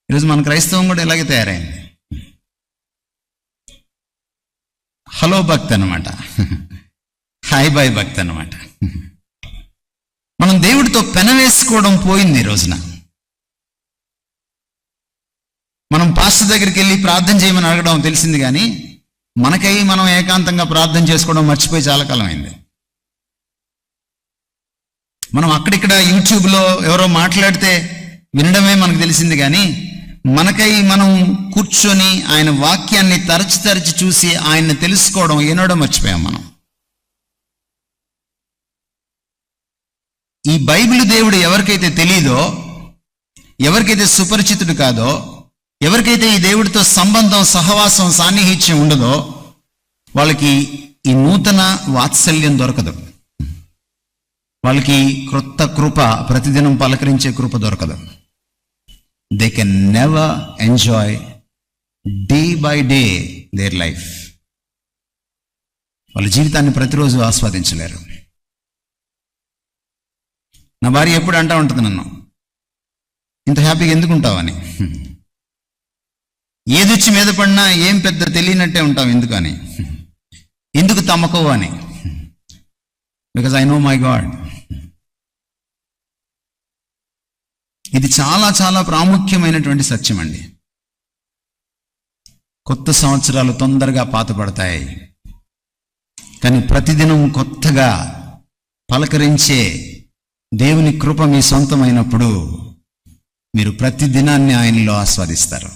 ఈరోజు మన క్రైస్తవం కూడా ఇలాగే తయారైంది. హలో భక్తి అనమాట, హాయ్ బాయ్ భక్తి అనమాట. మనం దేవుడితో పెనవేసుకోవడం పోయింది ఈ రోజున. మనం పాస్టర్ దగ్గరికి వెళ్ళి ప్రార్థన చేయమని అడగడం తెలిసింది, కానీ మనకై మనం ఏకాంతంగా ప్రార్థన చేసుకోవడం మర్చిపోయి చాలా కాలం అయింది. మనం అక్కడిక్కడ యూట్యూబ్లో ఎవరో మాట్లాడితే వినడమే మనకు తెలిసింది, కానీ మనకై మనం కూర్చొని ఆయన వాక్యాన్ని తరచి తరచి చూసి ఆయన్ని తెలుసుకోవడం ఏనాడో మర్చిపోయాం మనం. ఈ బైబిల్ దేవుడు ఎవరికైతే తెలీదో, ఎవరికైతే సుపరిచితుడు కాదో, ఎవరికైతే ఈ దేవుడితో సంబంధం, సహవాసం, సాన్నిహిత్యం ఉండదో, వాళ్ళకి ఈ నూతన వాత్సల్యం దొరకదు. వాళ్ళకి క్రొత్త కృప, ప్రతిదినం పలకరించే కృప దొరకదు. They can never enjoy day by day their life. వాళ్ళ జీవితాన్ని ప్రతిరోజు ఆస్వాదించలేరు. నా భార్య ఎప్పుడు అంటూ ఉంటుంది నన్ను, ఇంత హ్యాపీగా ఎందుకు ఉంటావని. ఏదొచ్చి మీద పడినా ఏం పెద్ద తెలియనట్టే ఉంటావు ఎందుకని, ఎందుకు తమకవు అని. Because I know my God. ఇది చాలా చాలా ప్రాముఖ్యమైనటువంటి సత్యం అండి. కొత్త సంవత్సరాలు తొందరగా పాతపడతాయి, కానీ ప్రతిదినం కొత్తగా పలకరించే దేవుని కృప మీ సొంతమైనప్పుడు మీరు ప్రతి దినాన్ని ఆయనలో ఆస్వాదిస్తారు.